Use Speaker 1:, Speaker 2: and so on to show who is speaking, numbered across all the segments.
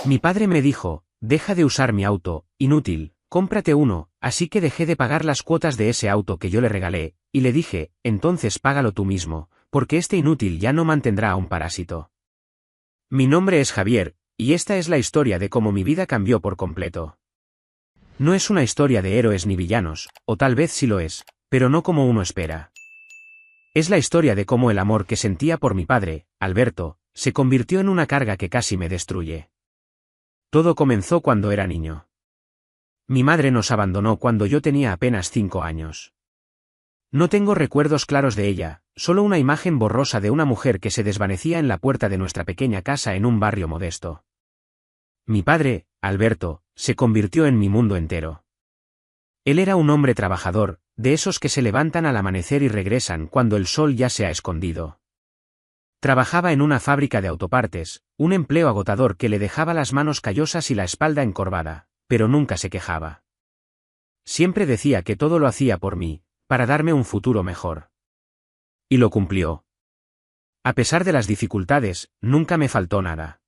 Speaker 1: Mi padre me dijo, deja de usar mi auto, inútil, cómprate uno, así que dejé de pagar las cuotas de ese auto que yo le regalé, y le dije, entonces págalo tú mismo, porque este inútil ya no mantendrá a un parásito. Mi nombre es Javier, y esta es la historia de cómo mi vida cambió por completo. No es una historia de héroes ni villanos, o tal vez sí lo es, pero no como uno espera. Es la historia de cómo el amor que sentía por mi padre, Alberto, se convirtió en una carga que casi me destruye. Todo comenzó cuando era niño. Mi madre nos abandonó cuando yo tenía apenas 5 años. No tengo recuerdos claros de ella, solo una imagen borrosa de una mujer que se desvanecía en la puerta de nuestra pequeña casa en un barrio modesto. Mi padre, Alberto, se convirtió en mi mundo entero. Él era un hombre trabajador, de esos que se levantan al amanecer y regresan cuando el sol ya se ha escondido. Trabajaba en una fábrica de autopartes, un empleo agotador que le dejaba las manos callosas y la espalda encorvada, pero nunca se quejaba. Siempre decía que todo lo hacía por mí, para darme un futuro mejor. Y lo cumplió. A pesar de las dificultades, nunca me faltó nada.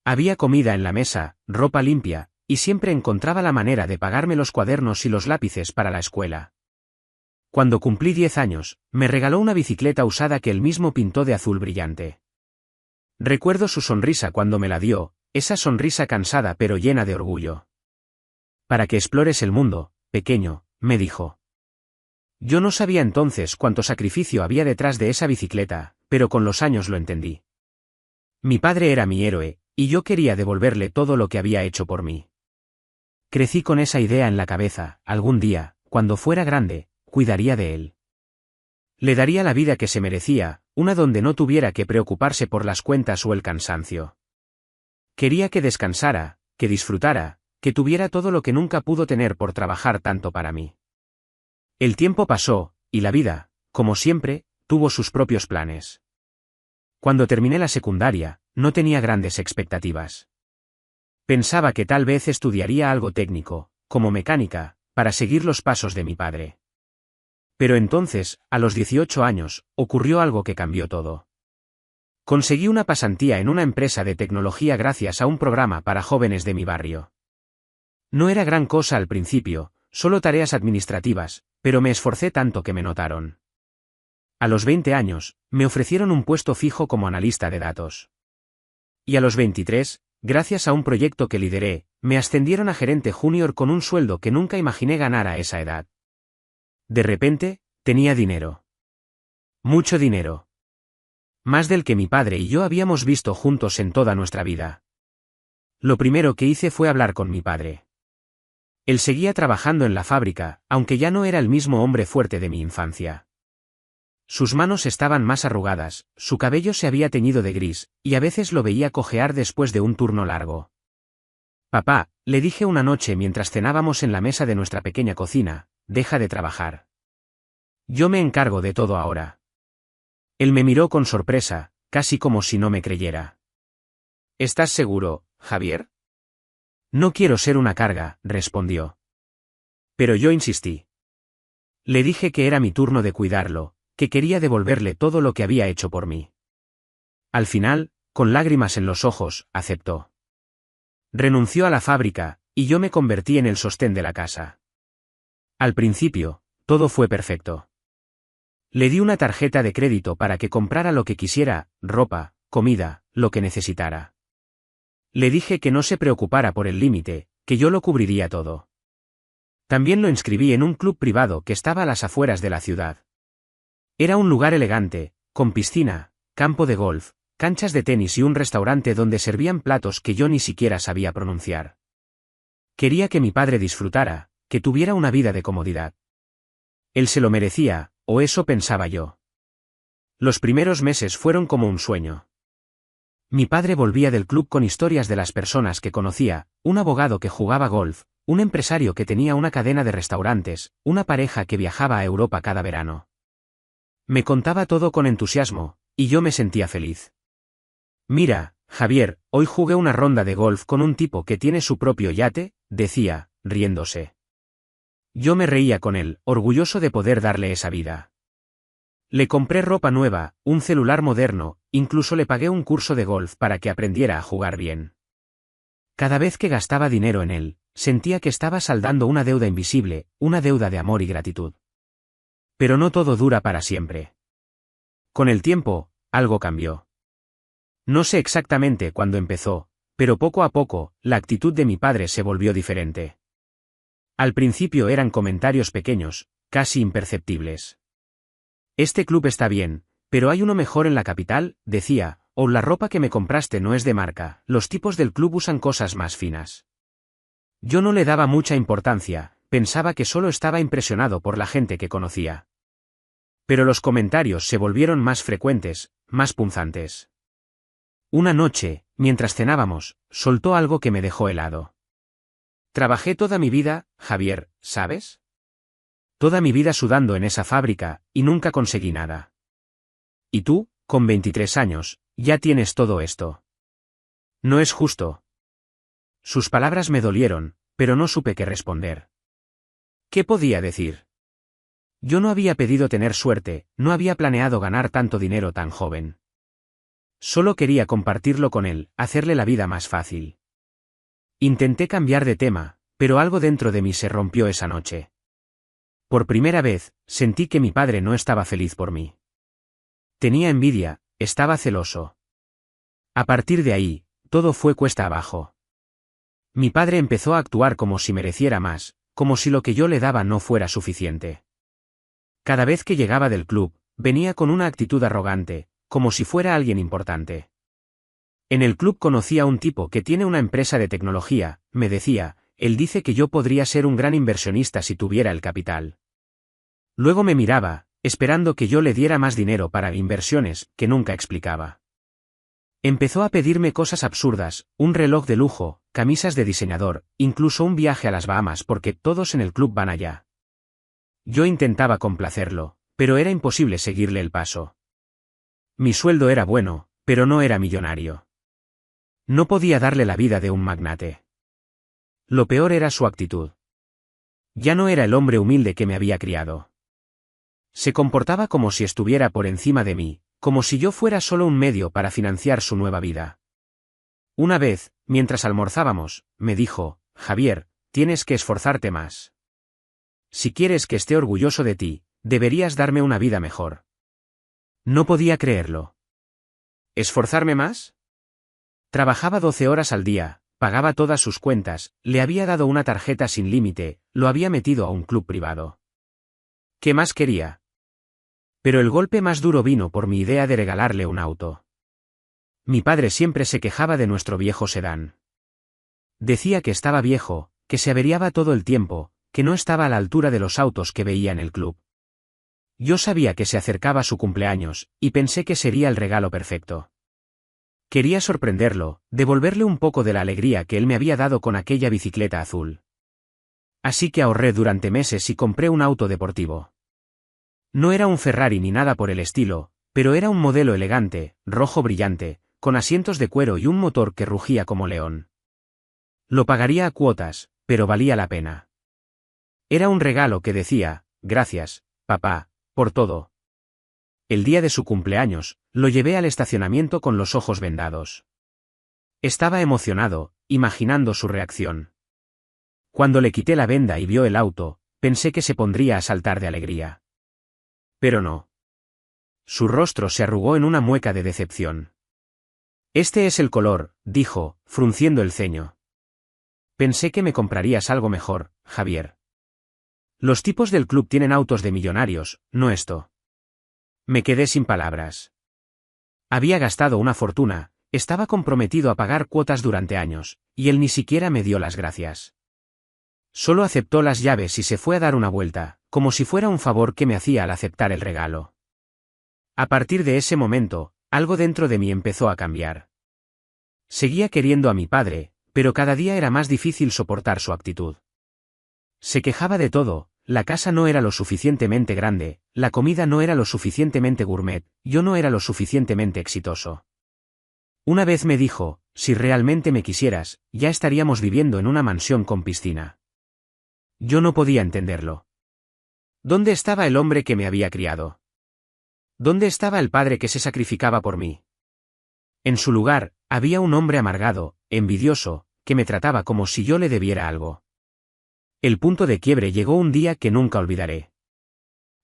Speaker 1: Había comida en la mesa, ropa limpia, y siempre encontraba la manera de pagarme los cuadernos y los lápices para la escuela. Cuando cumplí 10 años, me regaló una bicicleta usada que él mismo pintó de azul brillante. Recuerdo su sonrisa cuando me la dio, esa sonrisa cansada pero llena de orgullo. Para que explores el mundo, pequeño, me dijo. Yo no sabía entonces cuánto sacrificio había detrás de esa bicicleta, pero con los años lo entendí. Mi padre era mi héroe, y yo quería devolverle todo lo que había hecho por mí. Crecí con esa idea en la cabeza, algún día, cuando fuera grande, cuidaría de él. Le daría la vida que se merecía, una donde no tuviera que preocuparse por las cuentas o el cansancio. Quería que descansara, que disfrutara, que tuviera todo lo que nunca pudo tener por trabajar tanto para mí. El tiempo pasó, y la vida, como siempre, tuvo sus propios planes. Cuando terminé la secundaria, no tenía grandes expectativas. Pensaba que tal vez estudiaría algo técnico, como mecánica, para seguir los pasos de mi padre. Pero entonces, a los 18 años, ocurrió algo que cambió todo. Conseguí una pasantía en una empresa de tecnología gracias a un programa para jóvenes de mi barrio. No era gran cosa al principio, solo tareas administrativas, pero me esforcé tanto que me notaron. A los 20 años, me ofrecieron un puesto fijo como analista de datos. Y a los 23, gracias a un proyecto que lideré, me ascendieron a gerente junior con un sueldo que nunca imaginé ganar a esa edad. De repente, tenía dinero. Mucho dinero. Más del que mi padre y yo habíamos visto juntos en toda nuestra vida. Lo primero que hice fue hablar con mi padre. Él seguía trabajando en la fábrica, aunque ya no era el mismo hombre fuerte de mi infancia. Sus manos estaban más arrugadas, su cabello se había teñido de gris, y a veces lo veía cojear después de un turno largo. Papá, le dije una noche mientras cenábamos en la mesa de nuestra pequeña cocina, deja de trabajar. Yo me encargo de todo ahora. Él me miró con sorpresa, casi como si no me creyera. ¿Estás seguro, Javier? No quiero ser una carga, respondió. Pero yo insistí. Le dije que era mi turno de cuidarlo, que quería devolverle todo lo que había hecho por mí. Al final, con lágrimas en los ojos, aceptó. Renunció a la fábrica, y yo me convertí en el sostén de la casa. Al principio, todo fue perfecto. Le di una tarjeta de crédito para que comprara lo que quisiera, ropa, comida, lo que necesitara. Le dije que no se preocupara por el límite, que yo lo cubriría todo. También lo inscribí en un club privado que estaba a las afueras de la ciudad. Era un lugar elegante, con piscina, campo de golf, canchas de tenis y un restaurante donde servían platos que yo ni siquiera sabía pronunciar. Quería que mi padre disfrutara, que tuviera una vida de comodidad. Él se lo merecía, o eso pensaba yo. Los primeros meses fueron como un sueño. Mi padre volvía del club con historias de las personas que conocía, un abogado que jugaba golf, un empresario que tenía una cadena de restaurantes, una pareja que viajaba a Europa cada verano. Me contaba todo con entusiasmo, y yo me sentía feliz. Mira, Javier, hoy jugué una ronda de golf con un tipo que tiene su propio yate, decía, riéndose. Yo me reía con él, orgulloso de poder darle esa vida. Le compré ropa nueva, un celular moderno, incluso le pagué un curso de golf para que aprendiera a jugar bien. Cada vez que gastaba dinero en él, sentía que estaba saldando una deuda invisible, una deuda de amor y gratitud. Pero no todo dura para siempre. Con el tiempo, algo cambió. No sé exactamente cuándo empezó, pero poco a poco, la actitud de mi padre se volvió diferente. Al principio eran comentarios pequeños, casi imperceptibles. Este club está bien, pero hay uno mejor en la capital, decía, o la ropa que me compraste no es de marca, los tipos del club usan cosas más finas. Yo no le daba mucha importancia, pensaba que solo estaba impresionado por la gente que conocía. Pero los comentarios se volvieron más frecuentes, más punzantes. Una noche, mientras cenábamos, soltó algo que me dejó helado. Trabajé toda mi vida, Javier, ¿sabes? Toda mi vida sudando en esa fábrica, y nunca conseguí nada. Y tú, con 23 años, ya tienes todo esto. No es justo. Sus palabras me dolieron, pero no supe qué responder. ¿Qué podía decir? Yo no había pedido tener suerte, no había planeado ganar tanto dinero tan joven. Solo quería compartirlo con él, hacerle la vida más fácil. Intenté cambiar de tema, pero algo dentro de mí se rompió esa noche. Por primera vez, sentí que mi padre no estaba feliz por mí. Tenía envidia, estaba celoso. A partir de ahí, todo fue cuesta abajo. Mi padre empezó a actuar como si mereciera más, como si lo que yo le daba no fuera suficiente. Cada vez que llegaba del club, venía con una actitud arrogante, como si fuera alguien importante. En el club conocí a un tipo que tiene una empresa de tecnología, me decía, él dice que yo podría ser un gran inversionista si tuviera el capital. Luego me miraba, esperando que yo le diera más dinero para inversiones, que nunca explicaba. Empezó a pedirme cosas absurdas, un reloj de lujo, camisas de diseñador, incluso un viaje a las Bahamas porque todos en el club van allá. Yo intentaba complacerlo, pero era imposible seguirle el paso. Mi sueldo era bueno, pero no era millonario. No podía darle la vida de un magnate. Lo peor era su actitud. Ya no era el hombre humilde que me había criado. Se comportaba como si estuviera por encima de mí, como si yo fuera solo un medio para financiar su nueva vida. Una vez, mientras almorzábamos, me dijo, Javier, tienes que esforzarte más. Si quieres que esté orgulloso de ti, deberías darme una vida mejor. No podía creerlo. ¿Esforzarme más? Trabajaba 12 horas al día, pagaba todas sus cuentas, le había dado una tarjeta sin límite, lo había metido a un club privado. ¿Qué más quería? Pero el golpe más duro vino por mi idea de regalarle un auto. Mi padre siempre se quejaba de nuestro viejo sedán. Decía que estaba viejo, que se averiaba todo el tiempo, que no estaba a la altura de los autos que veía en el club. Yo sabía que se acercaba su cumpleaños, y pensé que sería el regalo perfecto. Quería sorprenderlo, devolverle un poco de la alegría que él me había dado con aquella bicicleta azul. Así que ahorré durante meses y compré un auto deportivo. No era un Ferrari ni nada por el estilo, pero era un modelo elegante, rojo brillante, con asientos de cuero y un motor que rugía como león. Lo pagaría a cuotas, pero valía la pena. Era un regalo que decía, gracias, papá, por todo. El día de su cumpleaños, lo llevé al estacionamiento con los ojos vendados. Estaba emocionado, imaginando su reacción. Cuando le quité la venda y vio el auto, pensé que se pondría a saltar de alegría. Pero no. Su rostro se arrugó en una mueca de decepción. Este es el color, dijo, frunciendo el ceño. Pensé que me comprarías algo mejor, Javier. Los tipos del club tienen autos de millonarios, no esto. Me quedé sin palabras. Había gastado una fortuna, estaba comprometido a pagar cuotas durante años, y él ni siquiera me dio las gracias. Solo aceptó las llaves y se fue a dar una vuelta, como si fuera un favor que me hacía al aceptar el regalo. A partir de ese momento, algo dentro de mí empezó a cambiar. Seguía queriendo a mi padre, pero cada día era más difícil soportar su actitud. Se quejaba de todo, la casa no era lo suficientemente grande, la comida no era lo suficientemente gourmet, yo no era lo suficientemente exitoso. Una vez me dijo, si realmente me quisieras, ya estaríamos viviendo en una mansión con piscina. Yo no podía entenderlo. ¿Dónde estaba el hombre que me había criado? ¿Dónde estaba el padre que se sacrificaba por mí? En su lugar, había un hombre amargado, envidioso, que me trataba como si yo le debiera algo. El punto de quiebre llegó un día que nunca olvidaré.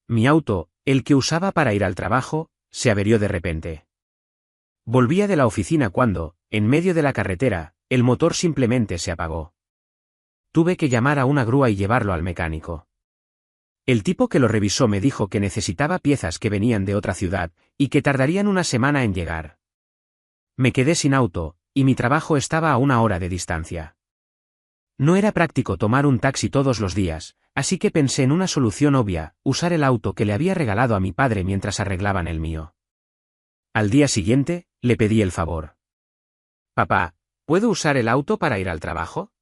Speaker 1: Mi auto, el que usaba para ir al trabajo, se averió de repente. Volvía de la oficina cuando, en medio de la carretera, el motor simplemente se apagó. Tuve que llamar a una grúa y llevarlo al mecánico. El tipo que lo revisó me dijo que necesitaba piezas que venían de otra ciudad, y que tardarían una semana en llegar. Me quedé sin auto, y mi trabajo estaba a 1 hora de distancia. No era práctico tomar un taxi todos los días, así que pensé en una solución obvia, usar el auto que le había regalado a mi padre mientras arreglaban el mío. Al día siguiente, le pedí el favor. Papá, ¿puedo usar el auto para ir al trabajo?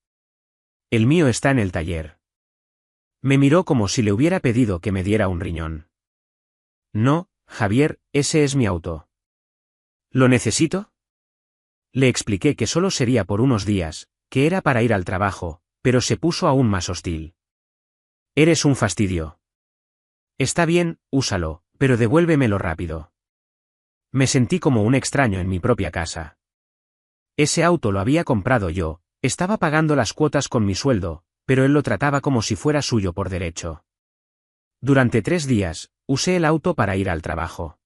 Speaker 1: El mío está en el taller. Me miró como si le hubiera pedido que me diera un riñón. No, Javier, ese es mi auto. ¿Lo necesito? Le expliqué que solo sería por unos días, que era para ir al trabajo, pero se puso aún más hostil. Eres un fastidio. Está bien, úsalo, pero devuélvemelo rápido. Me sentí como un extraño en mi propia casa. Ese auto lo había comprado yo, estaba pagando las cuotas con mi sueldo, pero él lo trataba como si fuera suyo por derecho. Durante 3 días, usé el auto para ir al trabajo.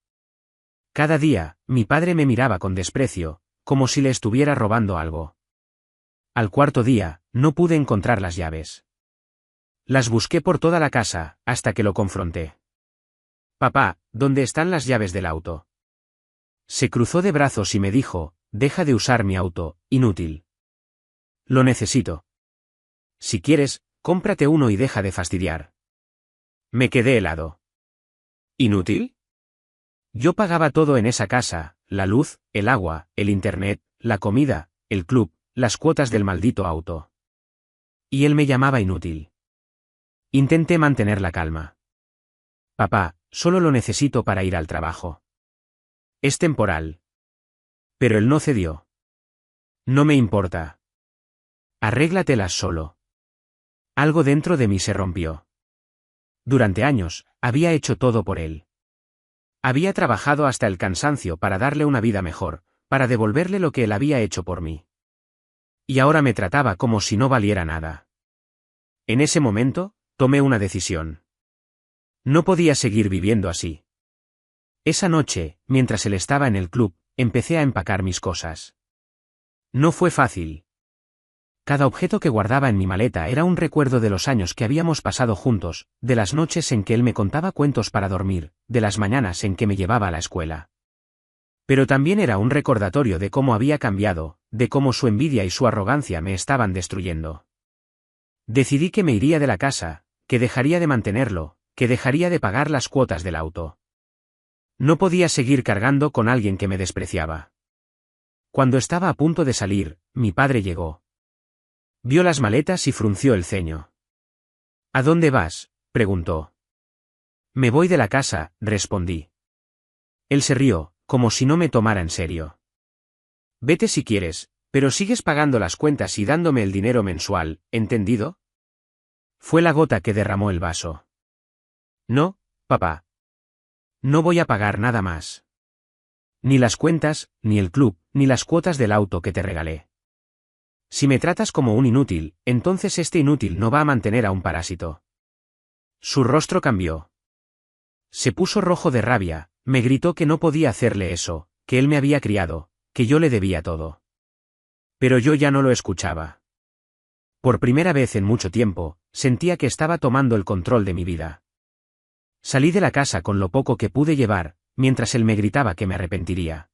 Speaker 1: Cada día, mi padre me miraba con desprecio, como si le estuviera robando algo. Al 4.º día, no pude encontrar las llaves. Las busqué por toda la casa, hasta que lo confronté. Papá, ¿dónde están las llaves del auto? Se cruzó de brazos y me dijo, deja de usar mi auto, inútil. Lo necesito. Si quieres, cómprate uno y deja de fastidiar. Me quedé helado. ¿Inútil? Yo pagaba todo en esa casa, la luz, el agua, el internet, la comida, el club, las cuotas del maldito auto. Y él me llamaba inútil. Intenté mantener la calma. Papá, solo lo necesito para ir al trabajo. Es temporal. Pero él no cedió. No me importa. Arréglatelas solo. Algo dentro de mí se rompió. Durante años, había hecho todo por él. Había trabajado hasta el cansancio para darle una vida mejor, para devolverle lo que él había hecho por mí. Y ahora me trataba como si no valiera nada. En ese momento, tomé una decisión. No podía seguir viviendo así. Esa noche, mientras él estaba en el club, empecé a empacar mis cosas. No fue fácil. Cada objeto que guardaba en mi maleta era un recuerdo de los años que habíamos pasado juntos, de las noches en que él me contaba cuentos para dormir, de las mañanas en que me llevaba a la escuela. Pero también era un recordatorio de cómo había cambiado, de cómo su envidia y su arrogancia me estaban destruyendo. Decidí que me iría de la casa, que dejaría de mantenerlo, que dejaría de pagar las cuotas del auto. No podía seguir cargando con alguien que me despreciaba. Cuando estaba a punto de salir, mi padre llegó. Vio las maletas y frunció el ceño. ¿A dónde vas?, preguntó. Me voy de la casa, respondí. Él se rió, como si no me tomara en serio. Vete si quieres, pero sigues pagando las cuentas y dándome el dinero mensual, ¿entendido? Fue la gota que derramó el vaso. No, papá. No voy a pagar nada más. Ni las cuentas, ni el club, ni las cuotas del auto que te regalé. Si me tratas como un inútil, entonces este inútil no va a mantener a un parásito. Su rostro cambió. Se puso rojo de rabia, me gritó que no podía hacerle eso, que él me había criado, que yo le debía todo. Pero yo ya no lo escuchaba. Por primera vez en mucho tiempo, sentía que estaba tomando el control de mi vida. Salí de la casa con lo poco que pude llevar, mientras él me gritaba que me arrepentiría.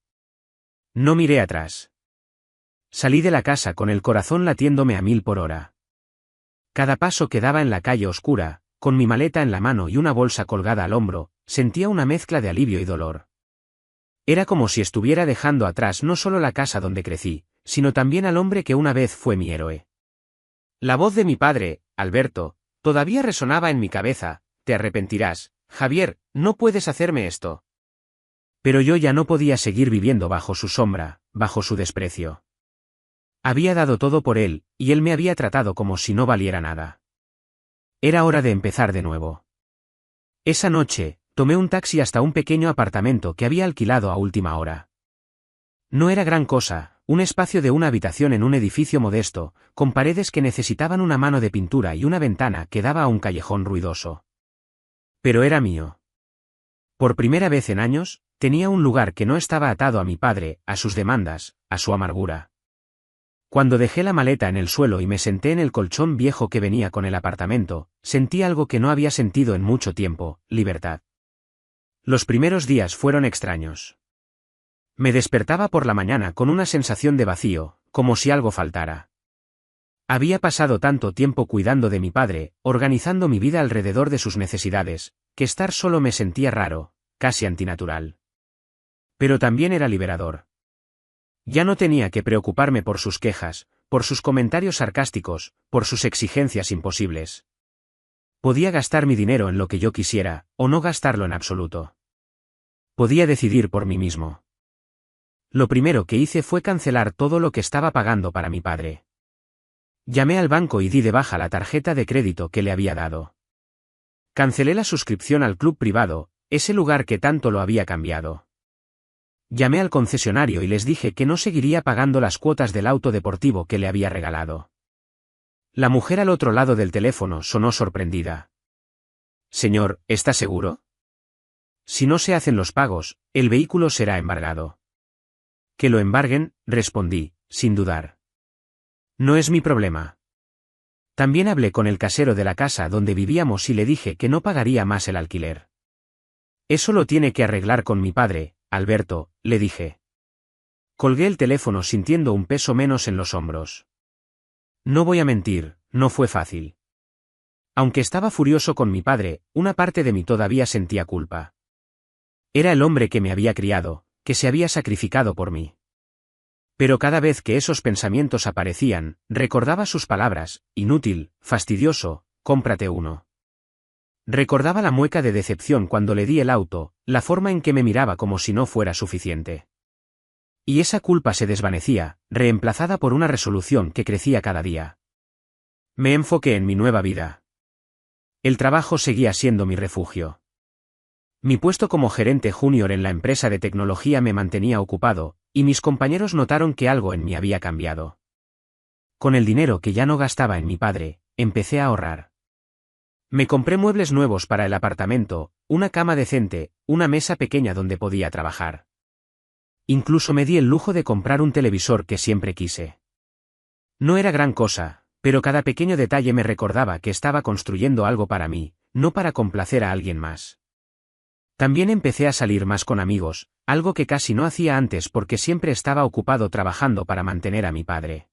Speaker 1: No miré atrás. Salí de la casa con el corazón latiéndome a 1000 por hora. Cada paso que daba en la calle oscura, con mi maleta en la mano y una bolsa colgada al hombro, sentía una mezcla de alivio y dolor. Era como si estuviera dejando atrás no solo la casa donde crecí, sino también al hombre que una vez fue mi héroe. La voz de mi padre, Alberto, todavía resonaba en mi cabeza: te arrepentirás, Javier, no puedes hacerme esto. Pero yo ya no podía seguir viviendo bajo su sombra, bajo su desprecio. Había dado todo por él, y él me había tratado como si no valiera nada. Era hora de empezar de nuevo. Esa noche, tomé un taxi hasta un pequeño apartamento que había alquilado a última hora. No era gran cosa, un espacio de una habitación en un edificio modesto, con paredes que necesitaban una mano de pintura y una ventana que daba a un callejón ruidoso. Pero era mío. Por primera vez en años, tenía un lugar que no estaba atado a mi padre, a sus demandas, a su amargura. Cuando dejé la maleta en el suelo y me senté en el colchón viejo que venía con el apartamento, sentí algo que no había sentido en mucho tiempo: libertad. Los primeros días fueron extraños. Me despertaba por la mañana con una sensación de vacío, como si algo faltara. Había pasado tanto tiempo cuidando de mi padre, organizando mi vida alrededor de sus necesidades, que estar solo me sentía raro, casi antinatural. Pero también era liberador. Ya no tenía que preocuparme por sus quejas, por sus comentarios sarcásticos, por sus exigencias imposibles. Podía gastar mi dinero en lo que yo quisiera, o no gastarlo en absoluto. Podía decidir por mí mismo. Lo primero que hice fue cancelar todo lo que estaba pagando para mi padre. Llamé al banco y di de baja la tarjeta de crédito que le había dado. Cancelé la suscripción al club privado, ese lugar que tanto lo había cambiado. Llamé al concesionario y les dije que no seguiría pagando las cuotas del auto deportivo que le había regalado. La mujer al otro lado del teléfono sonó sorprendida. Señor, ¿está seguro? Si no se hacen los pagos, el vehículo será embargado. Que lo embarguen, respondí, sin dudar. No es mi problema. También hablé con el casero de la casa donde vivíamos y le dije que no pagaría más el alquiler. Eso lo tiene que arreglar con mi padre, Alberto, le dije. Colgué el teléfono sintiendo un peso menos en los hombros. No voy a mentir, no fue fácil. Aunque estaba furioso con mi padre, una parte de mí todavía sentía culpa. Era el hombre que me había criado, que se había sacrificado por mí. Pero cada vez que esos pensamientos aparecían, recordaba sus palabras: inútil, fastidioso, cómprate uno. Recordaba la mueca de decepción cuando le di el auto, la forma en que me miraba como si no fuera suficiente. Y esa culpa se desvanecía, reemplazada por una resolución que crecía cada día. Me enfoqué en mi nueva vida. El trabajo seguía siendo mi refugio. Mi puesto como gerente junior en la empresa de tecnología me mantenía ocupado, y mis compañeros notaron que algo en mí había cambiado. Con el dinero que ya no gastaba en mi padre, empecé a ahorrar. Me compré muebles nuevos para el apartamento, una cama decente, una mesa pequeña donde podía trabajar. Incluso me di el lujo de comprar un televisor que siempre quise. No era gran cosa, pero cada pequeño detalle me recordaba que estaba construyendo algo para mí, no para complacer a alguien más. También empecé a salir más con amigos, algo que casi no hacía antes porque siempre estaba ocupado trabajando para mantener a mi padre.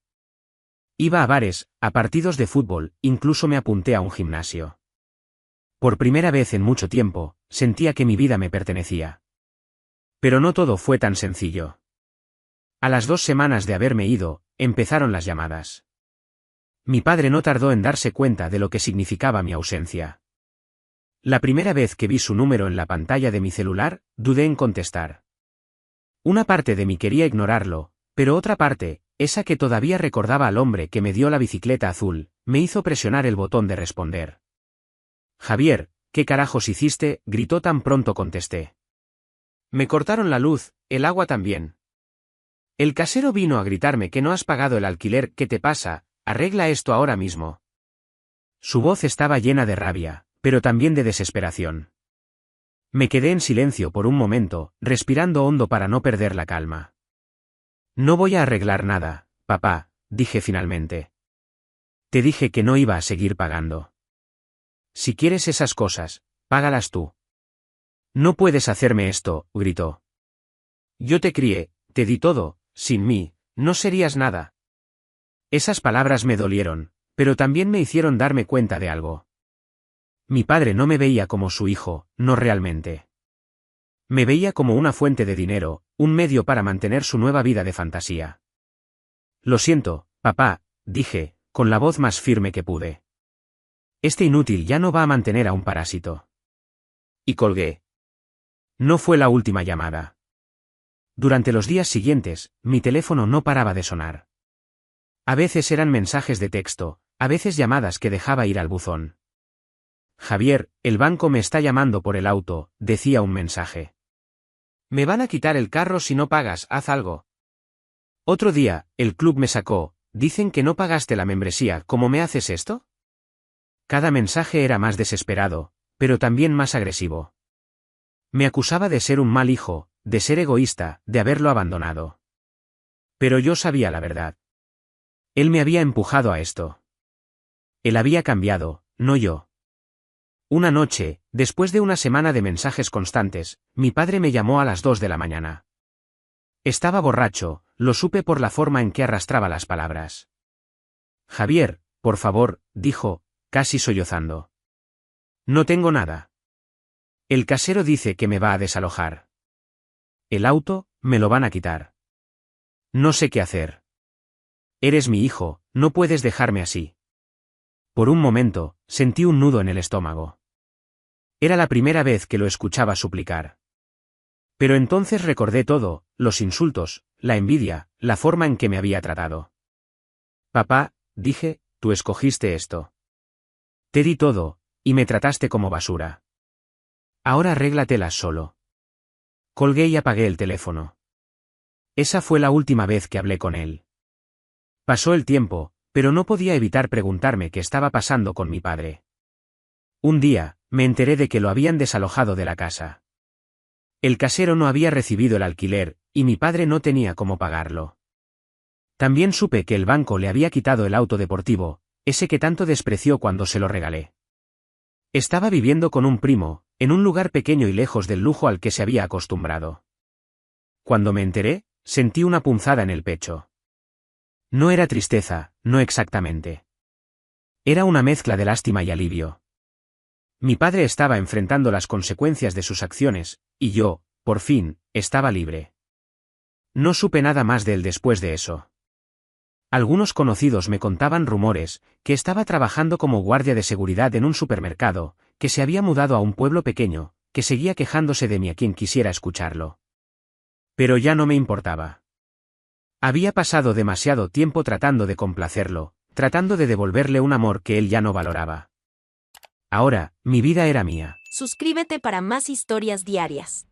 Speaker 1: Iba a bares, a partidos de fútbol, incluso me apunté a un gimnasio. Por primera vez en mucho tiempo, sentía que mi vida me pertenecía. Pero no todo fue tan sencillo. A las 2 semanas de haberme ido, empezaron las llamadas. Mi padre no tardó en darse cuenta de lo que significaba mi ausencia. La primera vez que vi su número en la pantalla de mi celular, dudé en contestar. Una parte de mí quería ignorarlo, pero otra parte, esa que todavía recordaba al hombre que me dio la bicicleta azul, me hizo presionar el botón de responder. Javier, ¿qué carajos hiciste?, gritó tan pronto contesté. Me cortaron la luz, el agua también. El casero vino a gritarme que no has pagado el alquiler. ¿Qué te pasa? Arregla esto ahora mismo. Su voz estaba llena de rabia, pero también de desesperación. Me quedé en silencio por un momento, respirando hondo para no perder la calma. No voy a arreglar nada, papá, dije finalmente. Te dije que no iba a seguir pagando. Si quieres esas cosas, págalas tú. No puedes hacerme esto, gritó. Yo te crié, te di todo, sin mí, no serías nada. Esas palabras me dolieron, pero también me hicieron darme cuenta de algo. Mi padre no me veía como su hijo, no realmente. Me veía como una fuente de dinero, un medio para mantener su nueva vida de fantasía. Lo siento, papá, dije, con la voz más firme que pude. Este inútil ya no va a mantener a un parásito. Y colgué. No fue la última llamada. Durante los días siguientes, mi teléfono no paraba de sonar. A veces eran mensajes de texto, a veces llamadas que dejaba ir al buzón. Javier, el banco me está llamando por el auto, decía un mensaje. Me van a quitar el carro si no pagas, haz algo. Otro día, el club me sacó, dicen que no pagaste la membresía, ¿cómo me haces esto? Cada mensaje era más desesperado, pero también más agresivo. Me acusaba de ser un mal hijo, de ser egoísta, de haberlo abandonado. Pero yo sabía la verdad. Él me había empujado a esto. Él había cambiado, no yo. Una noche, después de una semana de mensajes constantes, mi padre me llamó a las 2 de la mañana. Estaba borracho, lo supe por la forma en que arrastraba las palabras. Javier, por favor, dijo, casi sollozando. No tengo nada. El casero dice que me va a desalojar. El auto, me lo van a quitar. No sé qué hacer. Eres mi hijo, no puedes dejarme así. Por un momento, sentí un nudo en el estómago. Era la primera vez que lo escuchaba suplicar. Pero entonces recordé todo, los insultos, la envidia, la forma en que me había tratado. Papá, dije, tú escogiste esto. Te di todo, y me trataste como basura. Ahora arréglatelas solo. Colgué y apagué el teléfono. Esa fue la última vez que hablé con él. Pasó el tiempo, pero no podía evitar preguntarme qué estaba pasando con mi padre. Un día, me enteré de que lo habían desalojado de la casa. El casero no había recibido el alquiler, y mi padre no tenía cómo pagarlo. También supe que el banco le había quitado el auto deportivo, ese que tanto despreció cuando se lo regalé. Estaba viviendo con un primo, en un lugar pequeño y lejos del lujo al que se había acostumbrado. Cuando me enteré, sentí una punzada en el pecho. No era tristeza, no exactamente. Era una mezcla de lástima y alivio. Mi padre estaba enfrentando las consecuencias de sus acciones, y yo, por fin, estaba libre. No supe nada más de él después de eso. Algunos conocidos me contaban rumores, que estaba trabajando como guardia de seguridad en un supermercado, que se había mudado a un pueblo pequeño, que seguía quejándose de mí a quien quisiera escucharlo. Pero ya no me importaba. Había pasado demasiado tiempo tratando de complacerlo, tratando de devolverle un amor que él ya no valoraba. Ahora, mi vida era mía.
Speaker 2: Suscríbete para más historias diarias.